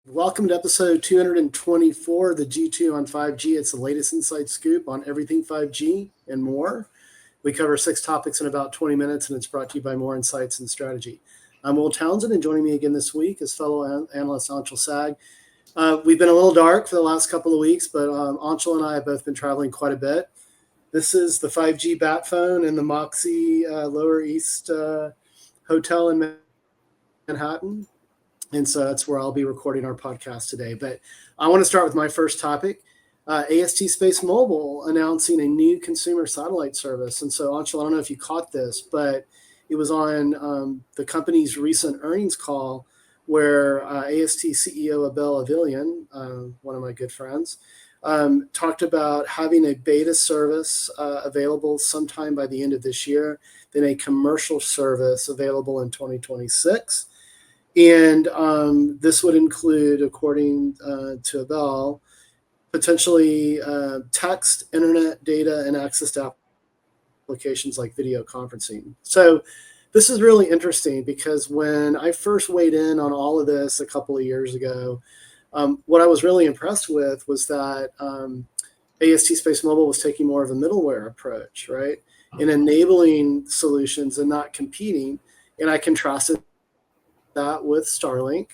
Welcome to episode 224 of the G2 on 5G. It's the latest inside scoop on everything 5G and more. We cover 6 topics in about 20 minutes, and it's brought to you by More Insights and Strategy. I'm Will Townsend, and joining me again this week is fellow analyst Anshul Sag. We've been a little dark for the last couple of weeks, but Anshul and I have both been traveling quite a bit. This is the 5G bat phone in the Moxie Lower East Hotel in Manhattan. And so that's where I'll be recording our podcast today. But I want to start with my first topic, AST SpaceMobile announcing a new consumer satellite service. And so, Anshul, I don't know if you caught this, but it was on the company's recent earnings call where AST CEO Abel Avillian, one of my good friends, talked about having a beta service available sometime by the end of this year, then a commercial service available in 2026. And this would include, according to Abel, potentially text, internet, data, and access to applications like video conferencing. So this is really interesting because when I first weighed in on all of this a couple of years ago, what I was really impressed with was that AST SpaceMobile was taking more of a middleware approach, right, in enabling solutions and not competing. And I contrasted that with Starlink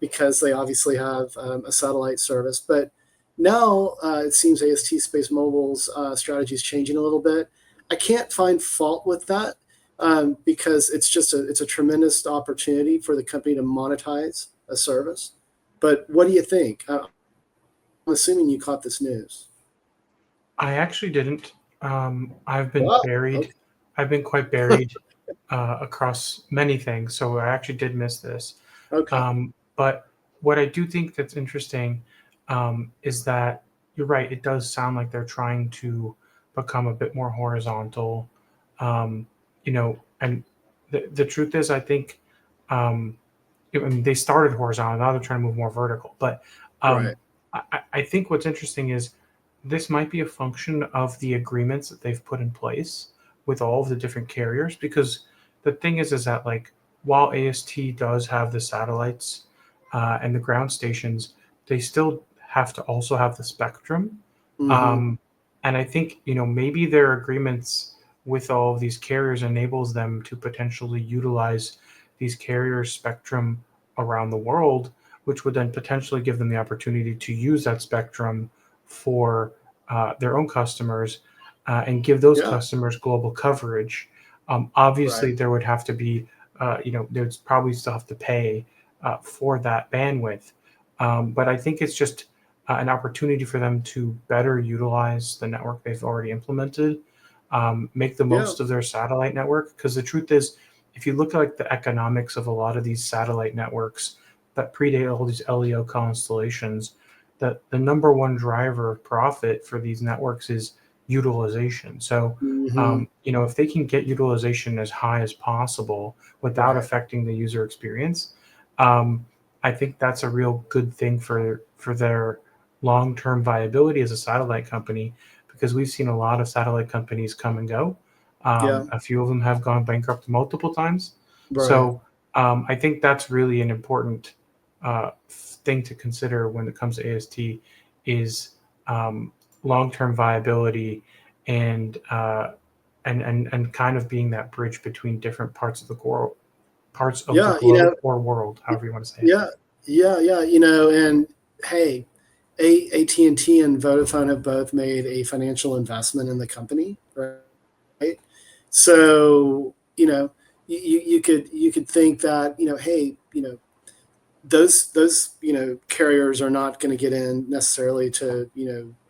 because they obviously have a satellite service. But now it seems AST SpaceMobile's strategy is changing a little bit. I can't find fault with that because it's a tremendous opportunity for the company to monetize a service. But what do you think? I'm assuming you caught this news. I actually didn't. I've been buried. Okay. I've been quite buried across many things, so I actually did miss this. Okay. But what I do think that's interesting is that you're right. It does sound like they're trying to become a bit more horizontal. And the truth is, I think they started horizontal. Now they're trying to move more vertical. But Right. I think what's interesting is this might be a function of the agreements that they've put in place with all of the different carriers, because the thing is that like while AST does have the satellites and the ground stations, they still have to also have the spectrum. Mm-hmm. And I think maybe their agreements with all of these carriers enables them to potentially utilize these carriers' spectrum around the world, which would then potentially give them the opportunity to use that spectrum for their own customers and give those Yeah. customers global coverage. Obviously, Right. there would have to be, they'd probably still have to pay for that bandwidth. But I think it's just an opportunity for them to better utilize the network they've already implemented, make the Yeah. most of their satellite network. Because the truth is, if you look at like the economics of a lot of these satellite networks that predate all these LEO constellations, that the number one driver of profit for these networks is utilization. So, Mm-hmm. if they can get utilization as high as possible without Right. affecting the user experience, I think that's a real good thing for their long-term viability as a satellite company, because we've seen a lot of satellite companies come and go. Yeah. A few of them have gone bankrupt multiple times. Right. So I think that's really an important thing to consider when it comes to AST is long-term viability and and kind of being that bridge between different parts of the Yeah. globe or world, however you want to say it. Yeah. Yeah. And hey, AT&T and Vodafone have both made a financial investment in the company, right? So, you could think that, hey, those carriers are not going to get in necessarily to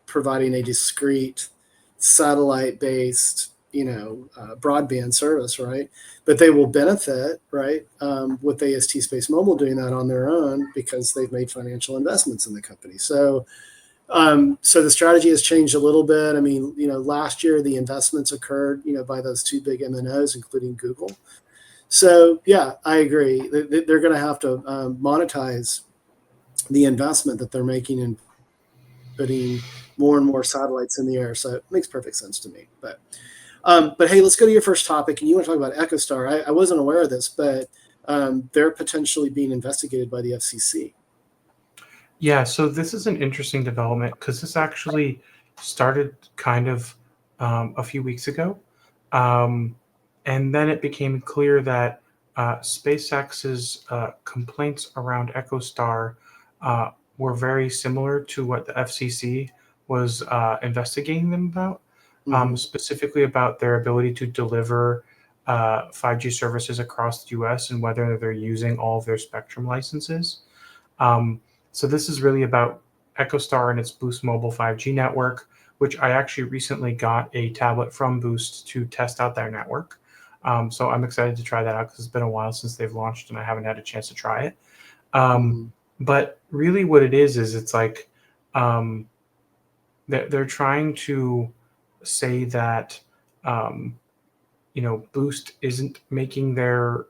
providing a discrete satellite based broadband service, right? But they will benefit, right, with AST SpaceMobile doing that on their own because they've made financial investments in the company. So the strategy has changed a little bit. I mean, last year the investments occurred, by those two big MNOs, including Google. So yeah, I agree. They're going to have to monetize the investment that they're making in putting more and more satellites in the air. So it makes perfect sense to me. But hey, let's go to your first topic. And you want to talk about EchoStar. I wasn't aware of this, but they're potentially being investigated by the FCC. Yeah, so this is an interesting development because this actually started kind of a few weeks ago. Um, and then it became clear that SpaceX's complaints around EchoStar were very similar to what the FCC was investigating them about, Hmm. specifically about their ability to deliver 5G services across the US and whether they're using all of their spectrum licenses. Um, so this is really about EchoStar and its Boost Mobile 5G network, which I actually recently got a tablet from Boost to test out their network. So I'm excited to try that out because it's been a while since they've launched and I haven't had a chance to try it. Um, Hmm. but really, what it is it's like um, they're trying to say that Boost isn't making their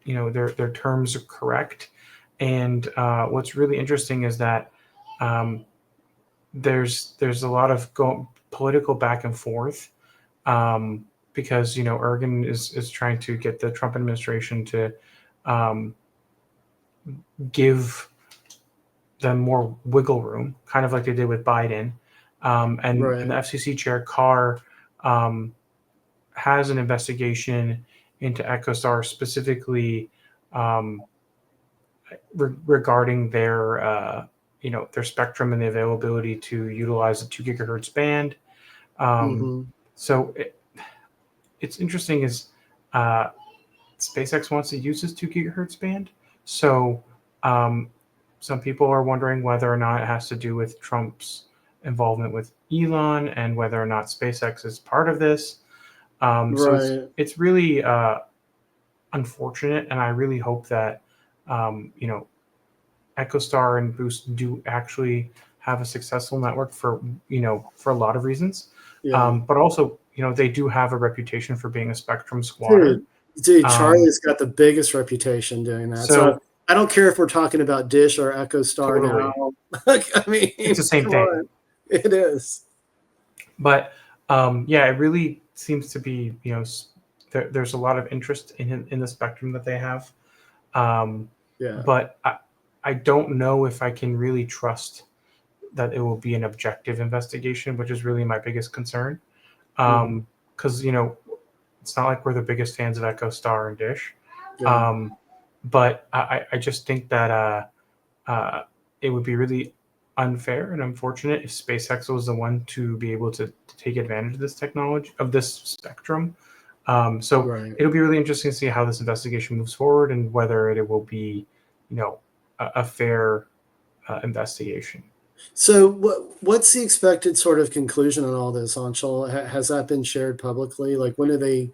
their terms are correct. And what's really interesting is that um, there's a lot of political back and forth um, because Ergen is trying to get the Trump administration to um, give them more wiggle room, kind of like they did with Biden. And the Right. FCC chair Carr um, has an investigation into EchoStar specifically um, regarding their spectrum and the availability to utilize the 2 gigahertz band. Um, Hmm. so it's interesting is uh, SpaceX wants to use this 2 gigahertz band. So um, some people are wondering whether or not it has to do with Trump's involvement with Elon and whether or not SpaceX is part of this. So Right. it's really unfortunate, and I really hope that um, you know EchoStar and Boost do actually have a successful network for a lot of reasons, Yeah. but also they do have a reputation for being a spectrum squatter. Dude, Um, Charlie's got the biggest reputation doing that. So so I don't care if we're talking about Dish or EchoStar totally, now. I it's the mean, same come thing. on. It is. But yeah, it really seems to be there's a lot of interest in the spectrum that they have. Um, Yeah. but I don't know if I can really trust that it will be an objective investigation, which is really my biggest concern. Hmm. Because it's not like we're the biggest fans of EchoStar and Dish, Yeah. um, but I just think that it would be really unfair and unfortunate if SpaceX was the one to be able to take advantage of this technology of this spectrum. So Right. it'll be really interesting to see how this investigation moves forward and whether it will be, a fair investigation. So what's the expected sort of conclusion on all this, Anshul? Has that been shared publicly? Like when do they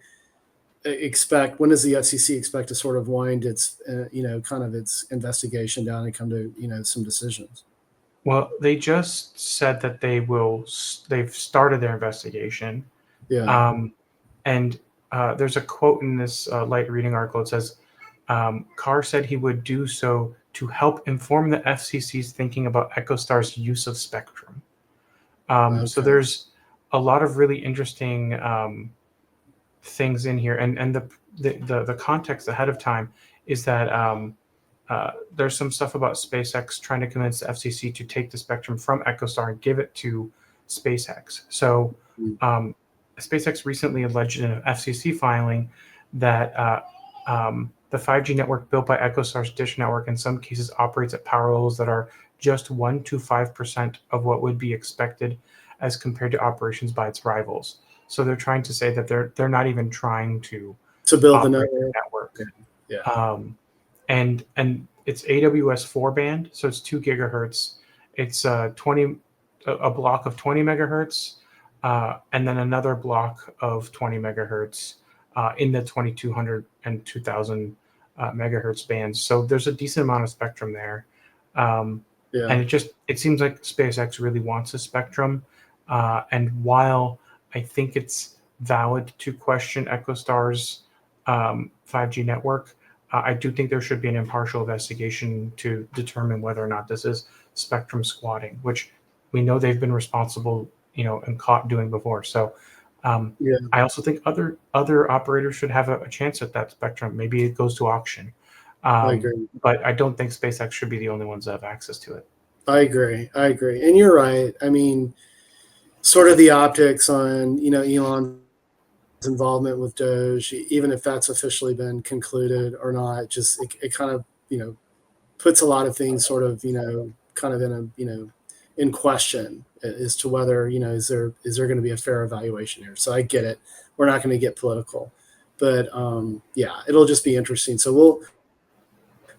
expect, when does the FCC expect to sort of wind its, kind of its investigation down and come to, some decisions? Well, they just said that they've started their investigation. Yeah. Um, and there's a quote in this light reading article. It says, Carr said he would do so to help inform the FCC's thinking about EchoStar's use of spectrum. So Okay. there's a lot of really interesting things in here. And the context ahead of time is that there's some stuff about SpaceX trying to convince the FCC to take the spectrum from EchoStar and give it to SpaceX. So Mm. um, SpaceX recently alleged in an FCC filing that the 5G network built by EchoStar's Dish network in some cases operates at power levels that are just 1 to 5% of what would be expected as compared to operations by its rivals. So they're trying to say that they're not even trying to To build the operate their network. Yeah. network. Yeah. Um, and it's AWS 4 band, so it's 2 gigahertz. It's a block of 20 megahertz, and then another block of 20 megahertz in the 2200 and 2000 megahertz bands. So there's a decent amount of spectrum there, um, Yeah. and it seems like SpaceX really wants a spectrum. And while I think it's valid to question EchoStar's 5G network, I do think there should be an impartial investigation to determine whether or not this is spectrum squatting, which we know they've been responsible, and caught doing before. So Yeah. I also think other operators should have a chance at that spectrum. Maybe it goes to auction. I agree. But I don't think SpaceX should be the only ones that have access to it. I agree. And you're right. I mean, sort of the optics on, Elon's involvement with Doge, even if that's officially been concluded or not, just it kind of, puts a lot of things sort of, kind of in a, in question as to whether, is there going to be a fair evaluation here? So I get it. We're not going to get political, but yeah, it'll just be interesting. So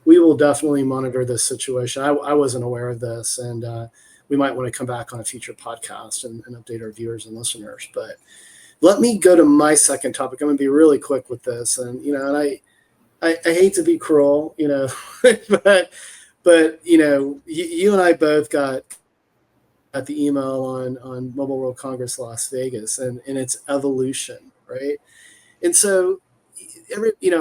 we will definitely monitor this situation. I wasn't aware of this, and we might want to come back on a future podcast and update our viewers and listeners. But let me go to my second topic. I'm going to be really quick with this, and and I hate to be cruel, but you and I both got the email on Mobile World Congress Las Vegas and its evolution, right? And so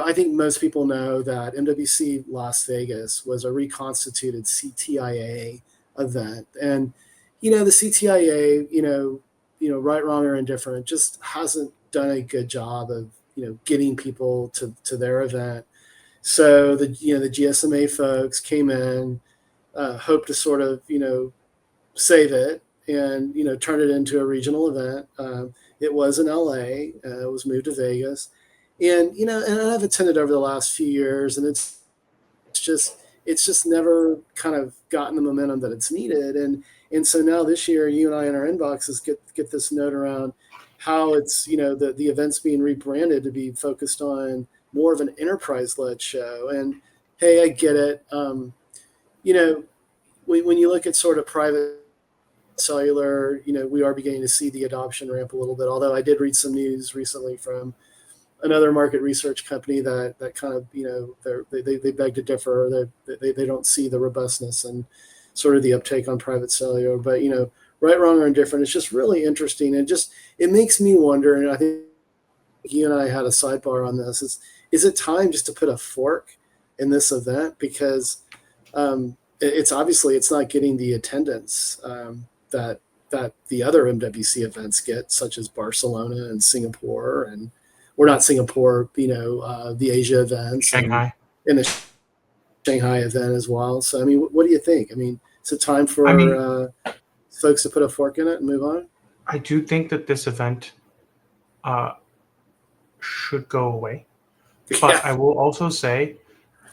I think most people know that MWC Las Vegas was a reconstituted CTIA event, and the CTIA, right, wrong, or indifferent, just hasn't done a good job of getting people to their event. So the GSMA folks came in, hoped to sort of save it and turn it into a regional event. It was in LA. It was moved to Vegas. And and I've attended over the last few years, and it's just never kind of gotten the momentum that it's needed. And so now this year, you and I in our inboxes get this note around how it's the event's being rebranded to be focused on more of an enterprise-led show. And hey, I get it. When you look at sort of private cellular, we are beginning to see the adoption ramp a little bit. Although I did read some news recently from another market research company that kind of they beg to differ. They don't see the robustness and sort of the uptake on private cellular. But right, wrong, or indifferent, it's just really interesting, and it makes me wonder. And I think you and I had a sidebar on this. Is it time just to put a fork in this event, because it's obviously it's not getting the attendance that the other MWC events get, such as Barcelona and Singapore, and we're not Singapore, the Asia events, Shanghai, and the Shanghai event as well. So, I mean, what do you think? I mean, is it time for folks to put a fork in it and move on? I do think that this event should go away. But Yeah. I will also say,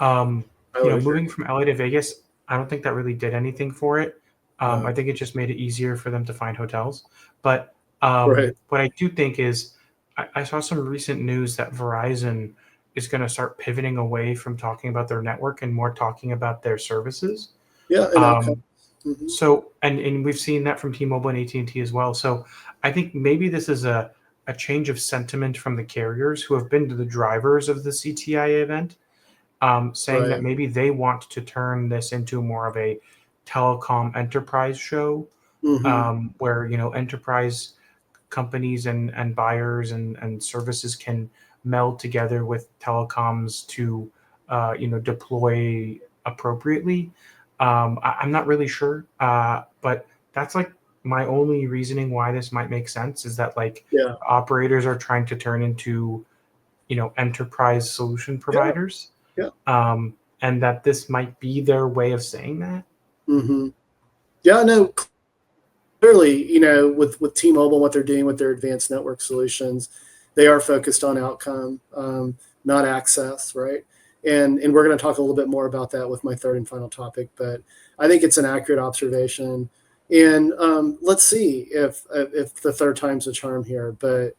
moving agree. from LA to Vegas, I don't think that really did anything for it. I think it just made it easier for them to find hotels. But Right. what I do think is I saw some recent news that Verizon is going to start pivoting away from talking about their network and more talking about their services. Yeah. And So, and we've seen that from T-Mobile and AT&T as well. So I think maybe this is a change of sentiment from the carriers who have been the drivers of the CTIA event, saying that Right. maybe they want to turn this into more of a telecom enterprise show, where enterprise companies and buyers and services can meld together with telecoms to deploy appropriately. I'm not really sure, but that's like my only reasoning why this might make sense, is that Yeah. operators are trying to turn into enterprise solution providers, Yeah. and that this might be their way of saying that. Yeah. No. Clearly, with T-Mobile, what they're doing with their advanced network solutions, they are focused on outcome, not access, right? And we're going to talk a little bit more about that with my third and final topic, but I think it's an accurate observation. And let's see if the third time's a charm here. But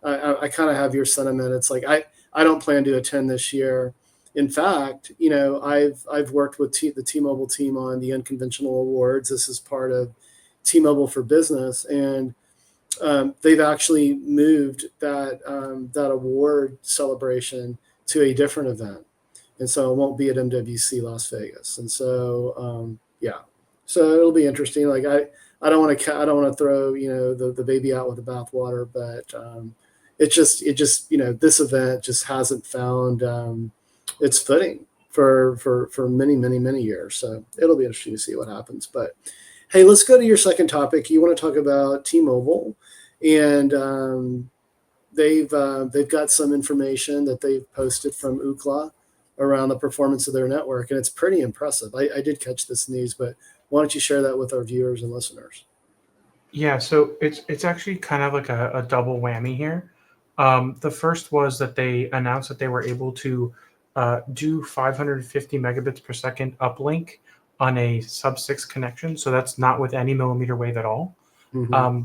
I kind of have your sentiment. It's like I don't plan to attend this year. In fact, I've worked with the T-Mobile team on the Unconventional Awards. This is part of T-Mobile for Business, and they've actually moved that award celebration to a different event, and so it won't be at MWC Las Vegas. And so so it'll be interesting. Like I don't want to throw the baby out with the bathwater, but it just this event just hasn't found its footing for many years. So it'll be interesting to see what happens, but. Hey, let's go to your second topic. You want to talk about T-Mobile, and they've got some information that they've posted from Ookla around the performance of their network, and it's pretty impressive. I did catch this news, but why don't you share that with our viewers and listeners? Yeah, so it's actually kind of like a double whammy here. The first was that they announced that they were able to do 550 megabits per second uplink on a sub-6 connection. So that's not with any millimeter wave at all.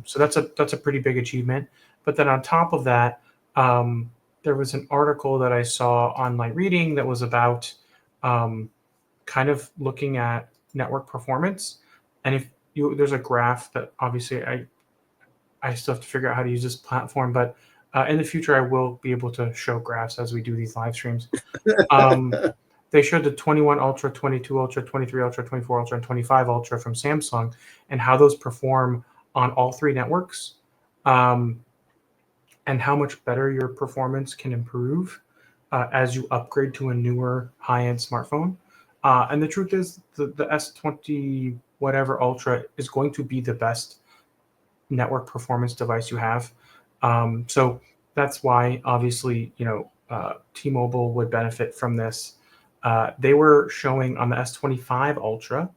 So that's a pretty big achievement. But then on top of that, there was an article that I saw on my reading that was about kind of looking at network performance. And if there's a graph that obviously I still have to figure out how to use this platform, but in the future I will be able to show graphs as we do these live streams. They showed the 21 Ultra, 22 Ultra, 23 Ultra, 24 Ultra, and 25 Ultra from Samsung, and how those perform on all three networks, and how much better your performance can improve as you upgrade to a newer high-end smartphone. And the truth is, the S20 whatever Ultra is going to be the best network performance device you have. So that's why, obviously, T-Mobile would benefit from this. They were showing on the S25 Ultra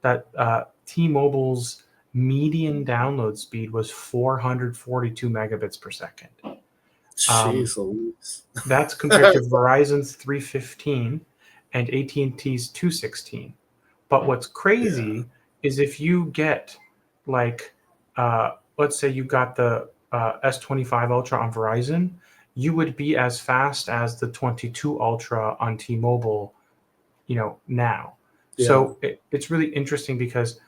that T-Mobile's median download speed was 442 megabits per second. Jeez Louise. That's compared to Verizon's 315 and AT&T's 216. But what's crazy is if you get like, let's say you got the S25 Ultra on Verizon, you would be as fast as the 22 Ultra on T-Mobile, now. Yeah. So it's really interesting because,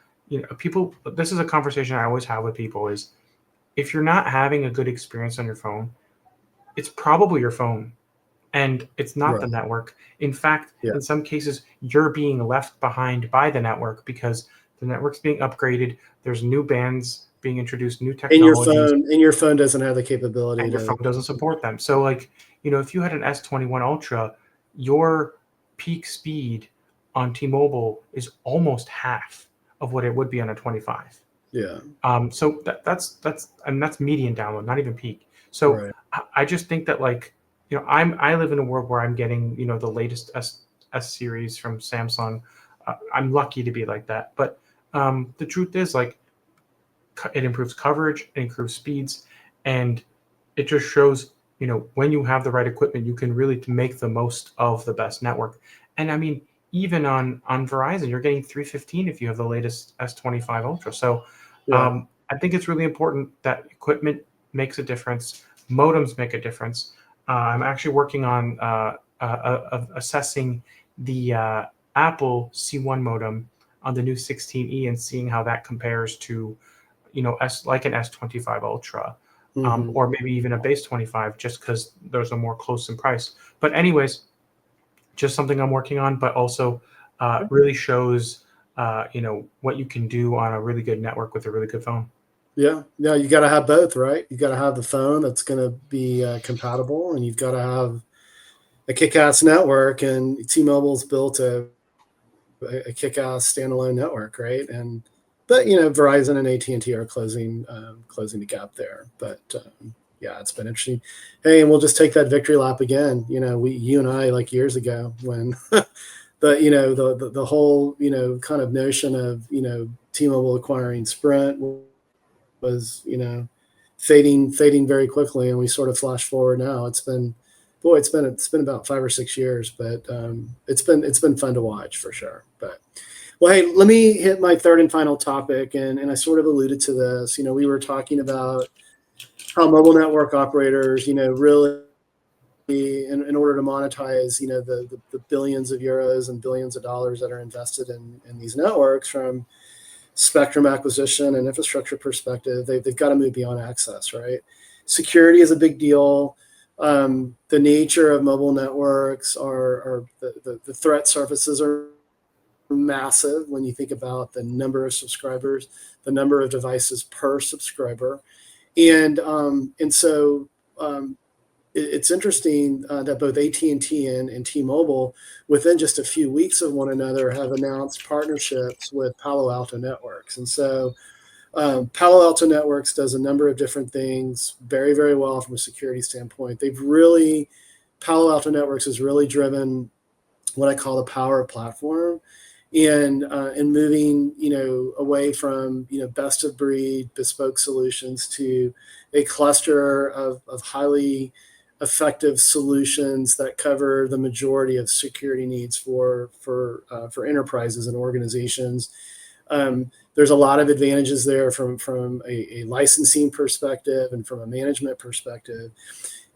people, this is a conversation I always have with people is, if you're not having a good experience on your phone, it's probably your phone and it's not the network. In fact, in some cases, you're being left behind by the network because the network's being upgraded. There's new bands being introduced, new technologies. And your phone doesn't have the capability. And your phone doesn't support them. So if you had an S21 Ultra, your peak speed on T-Mobile is almost half of what it would be on a 25. Yeah. So that's median download, not even peak. So I just think that I live in a world where I'm getting the latest S series from Samsung. I'm lucky to be like that, but the truth is it improves coverage, it improves speeds, and it just shows when you have the right equipment, you can really make the most of the best network. And I mean, even on Verizon, you're getting 315 if you have the latest S25 Ultra. So I think it's really important that equipment makes a difference. Modems make a difference. I'm actually working on assessing the Apple C1 modem on the new 16E and seeing how that compares to, like an S25 Ultra, or maybe even a base 25, just because those are more close in price. But anyways, just something I'm working on, but also really shows, what you can do on a really good network with a really good phone. Yeah, you got to have both, right? You got to have the phone that's going to be compatible, and you've got to have a kick-ass network. And T-Mobile's built a kick-ass standalone network, right? But Verizon and AT&T are closing the gap there. But it's been interesting. Hey, and we'll just take that victory lap again. You and I, like years ago, when the whole kind of notion of T-Mobile acquiring Sprint was fading very quickly, and we sort of flash forward now. It's been about 5 or 6 years, but it's been fun to watch for sure. But well, hey, let me hit my third and final topic, and I sort of alluded to this. We were talking about how mobile network operators really, in order to monetize the billions of euros and billions of dollars that are invested in these networks, from spectrum acquisition and infrastructure perspective, they've got to move beyond access, right? Security is a big deal. The nature of mobile networks are the threat surfaces are massive when you think about the number of subscribers, the number of devices per subscriber, and so it's interesting that both AT&T and T-Mobile, within just a few weeks of one another, have announced partnerships with Palo Alto Networks. And so Palo Alto Networks does a number of different things very, very well from a security standpoint. Palo Alto Networks has really driven what I call the power platform, and moving away from best of breed bespoke solutions to a cluster of highly effective solutions that cover the majority of security needs for enterprises and organizations. There's a lot of advantages there from a licensing perspective and from a management perspective.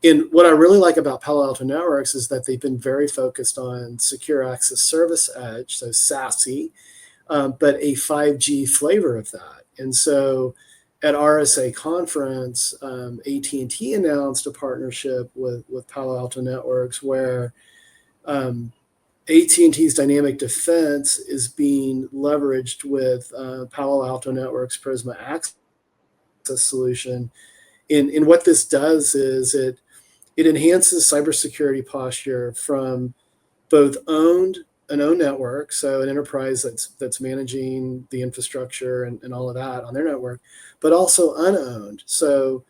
And what I really like about Palo Alto Networks is that they've been very focused on secure access service edge, so SASE, but a 5G flavor of that. And so at RSA conference, AT&T announced a partnership with Palo Alto Networks where AT&T's dynamic defense is being leveraged with Palo Alto Networks Prisma Access solution. And what this does is it enhances cybersecurity posture from both an owned network, so an enterprise that's managing the infrastructure and all of that on their network, but also unowned. So,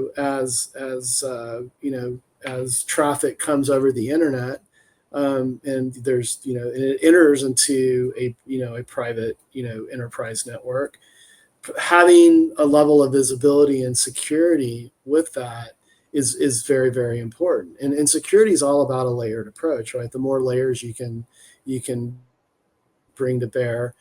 as traffic comes over the internet, and there's and it enters into a private enterprise network, having a level of visibility and security with that is very, very important. And security is all about a layered approach, right? The more layers you can bring to bear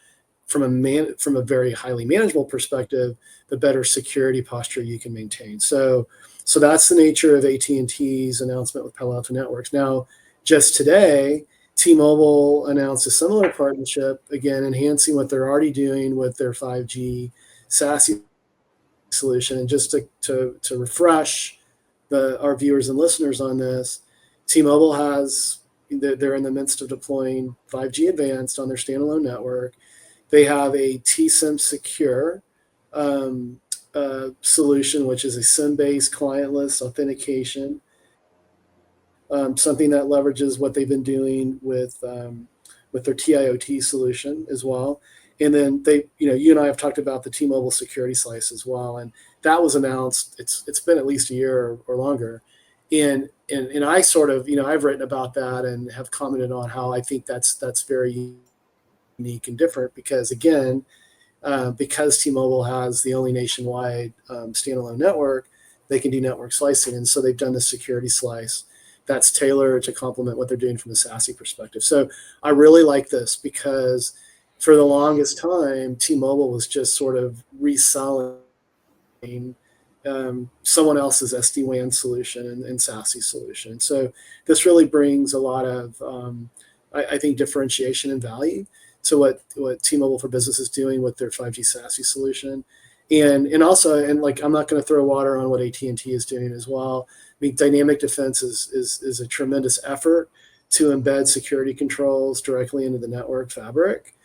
from a very highly manageable perspective, the better security posture you can maintain. So that's the nature of AT&T's announcement with Palo Alto Networks. Now, just today, T-Mobile announced a similar partnership, again, enhancing what they're already doing with their 5G SASE solution. And just to refresh our viewers and listeners on this, T-Mobile they're in the midst of deploying 5G Advanced on their standalone network. They have a T-SIM Secure solution, which is a SIM-based clientless authentication, something that leverages what they've been doing with their TIOT solution as well. And then you and I have talked about the T-Mobile security slice as well, and that was announced. It's been at least a year or longer, and I sort of I've written about that and have commented on how I think that's very unique and different because again, because T-Mobile has the only nationwide standalone network, they can do network slicing, and so they've done the security slice that's tailored to complement what they're doing from the SASE perspective. So I really like this because for the longest time, T-Mobile was just sort of reselling someone else's SD-WAN solution and SASE solution. So this really brings a lot of, I think, differentiation and value to what T-Mobile for Business is doing with their 5G SASE solution. And also, like, I'm not going to throw water on what AT&T is doing as well. I mean, dynamic defense is a tremendous effort to embed security controls directly into the network fabric.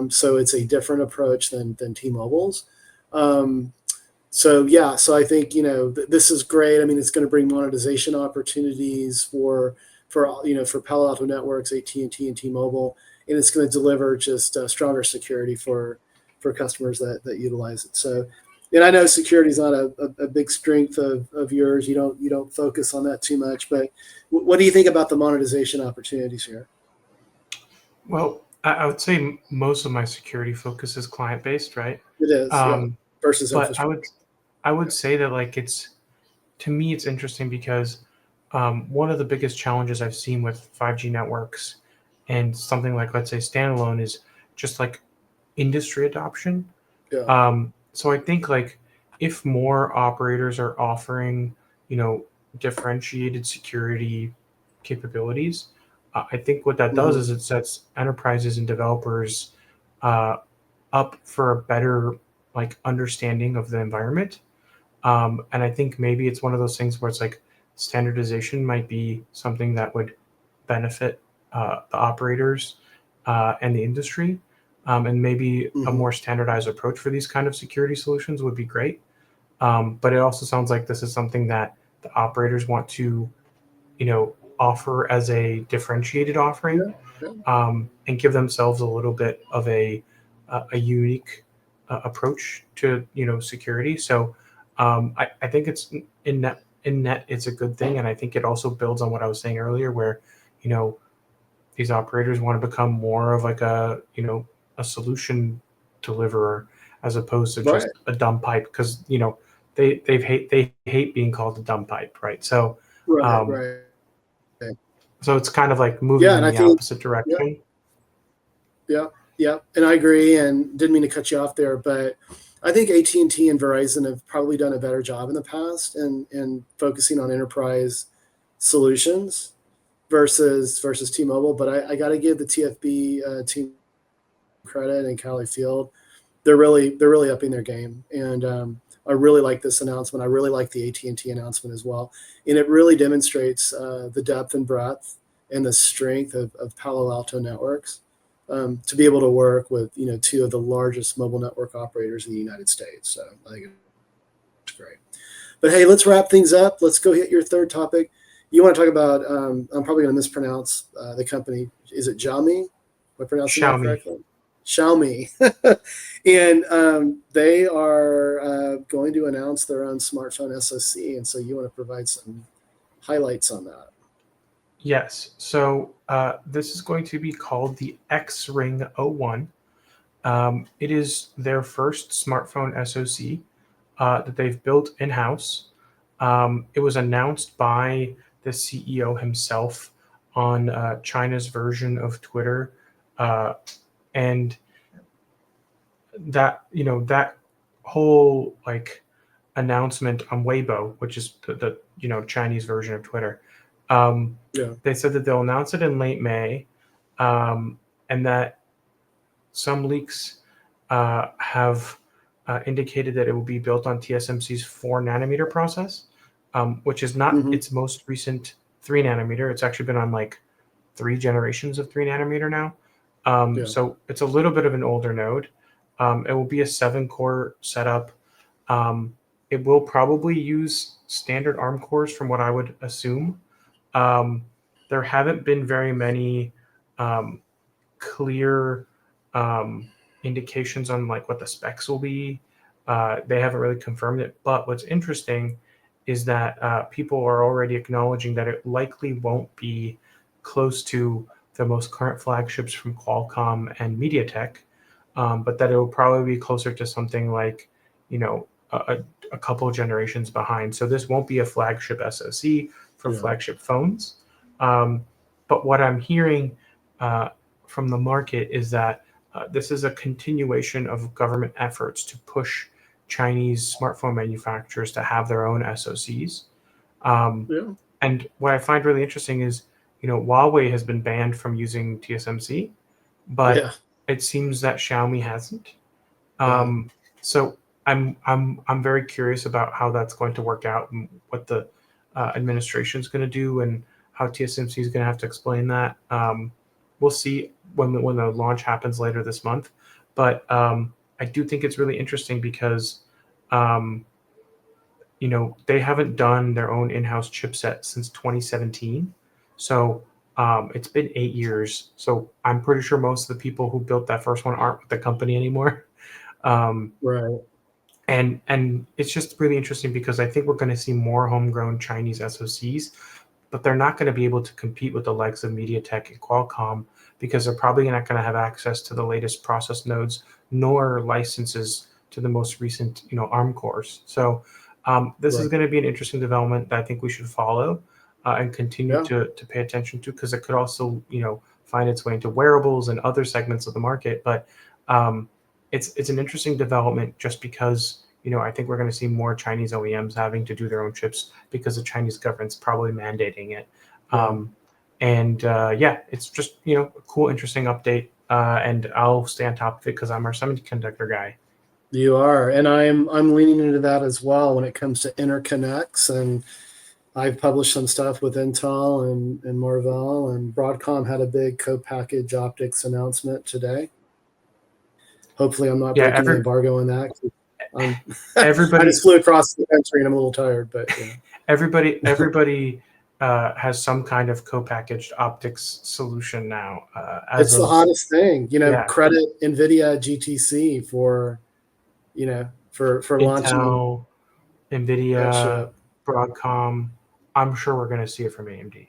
So it's a different approach than T-Mobile's. So I think this is great. I mean, it's going to bring monetization opportunities for Palo Alto Networks, AT&T, and T-Mobile, and it's going to deliver just stronger security for customers that utilize it. So, and I know security is not a big strength of yours. You don't focus on that too much, but what do you think about the monetization opportunities here? Well, I would say most of my security focus is client-based, right? It is, versus but infrastructure. I would say that to me it's interesting because one of the biggest challenges I've seen with 5G networks and something like, let's say, standalone is just like industry adoption. Yeah. So I think if more operators are offering, differentiated security capabilities, I think what that does is it sets enterprises and developers up for a better understanding of the environment. And I think maybe it's one of those things where it's like standardization might be something that would benefit the operators and the industry. And maybe a more standardized approach for these kind of security solutions would be great. But it also sounds like this is something that the operators want to, offer as a differentiated offering, and give themselves a little bit of a unique approach to security. So I think it's in net it's a good thing, and I think it also builds on what I was saying earlier, where these operators want to become more of like a solution deliverer as opposed to just Right. a dumb pipe, because they hate being called a dumb pipe, right? So Right. um, Right. so it's kind of like moving Yeah, and in I the think opposite yeah, direction. yeah, yeah, and I agree. And didn't mean to cut you off there, but I think AT&T and Verizon have probably done a better job in the past and focusing on enterprise solutions versus T-Mobile. But I got to give the TFB team credit and Cali Field. They're really upping their game, and I really like this announcement. I really like the AT&T announcement as well, and it really demonstrates the depth and breadth and the strength of Palo Alto Networks to be able to work with two of the largest mobile network operators in the United States. So I think it's great. But hey, let's wrap things up. Let's go hit your third topic. You want to talk about? I'm probably going to mispronounce the company. Is it Xiaomi? Am I pronouncing that Xiaomi. correctly? Xiaomi, and they are going to announce their own smartphone SoC, and so you want to provide some highlights on that. Yes. So this is going to be called the X-Ring 01. It is their first smartphone SoC that they've built in-house. It was announced by the CEO himself on China's version of Twitter, and that whole like announcement on Weibo, which is the Chinese version of Twitter. Yeah. They said that they'll announce it in late May, and that some leaks have indicated that it will be built on TSMC's 4 nanometer process, which is not Mm-hmm. its most recent 3 nanometer. It's actually been on like 3 generations of 3 nanometer now. Yeah. So it's a little bit of an older node. It will be a 7-core setup. It will probably use standard ARM cores from what I would assume. There haven't been very many clear indications on like what the specs will be. They haven't really confirmed it. But what's interesting is that people are already acknowledging that it likely won't be close to the most current flagships from Qualcomm and MediaTek, but that it will probably be closer to something like, a couple generations behind. So this won't be a flagship SoC for Yeah. flagship phones. But what I'm hearing from the market is that this is a continuation of government efforts to push Chinese smartphone manufacturers to have their own SoCs. Um, Yeah. and what I find really interesting is, Huawei has been banned from using TSMC, but Yeah. it seems that Xiaomi hasn't. Yeah. So I'm very curious about how that's going to work out and what the administration is going to do and how TSMC is going to have to explain that. We'll see when the launch happens later this month, but I do think it's really interesting because um, they haven't done their own in-house chipset since 2017. So it's been 8 years. So I'm pretty sure most of the people who built that first one aren't with the company anymore. Um, Right. and it's just really interesting because I think we're going to see more homegrown Chinese SoCs, but they're not going to be able to compete with the likes of MediaTek and Qualcomm because they're probably not going to have access to the latest process nodes nor licenses to the most recent ARM cores. So this is Right. going to be an interesting development that I think we should follow and continue Yeah. to pay attention to, because it could also find its way into wearables and other segments of the market. But um, it's an interesting development just because I think we're going to see more Chinese OEMs having to do their own chips because the Chinese government's probably mandating it. Yeah. And yeah, it's just a cool, interesting update. And I'll stay on top of it because I'm our semiconductor guy. You are, and I'm leaning into that as well when it comes to interconnects. And I've published some stuff with Intel and Marvell, and Broadcom had a big co-package optics announcement today. Hopefully, I'm not Yeah, breaking the embargo on that. I everybody, just flew across the country and I'm a little tired, but everybody has some kind of co-packaged optics solution now. As it's the of hottest thing. Yeah, Credit NVIDIA GTC for for launching Intel, that Nvidia, chip. Broadcom. I'm sure we're going to see it from AMD.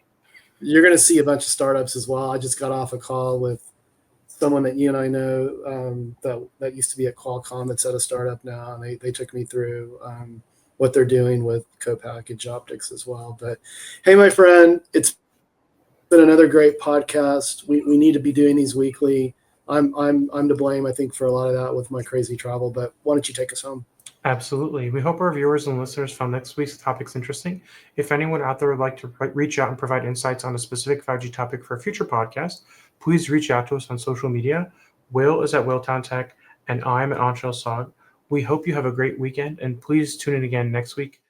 You're going to see a bunch of startups as well. I just got off a call with someone that you and I know that used to be at Qualcomm that's at a startup now, and they took me through what they're doing with co-packaged optics as well. But hey, my friend, it's been another great podcast. We need to be doing these weekly. I'm to blame, I think, for a lot of that with my crazy travel. But why don't you take us home? Absolutely. We hope our viewers and listeners found next week's topics interesting. If anyone out there would like to reach out and provide insights on a specific 5G topic for a future podcast, please reach out to us on social media. Will is at Willtown Tech, and I'm at Anshel Sog. We hope you have a great weekend, and please tune in again next week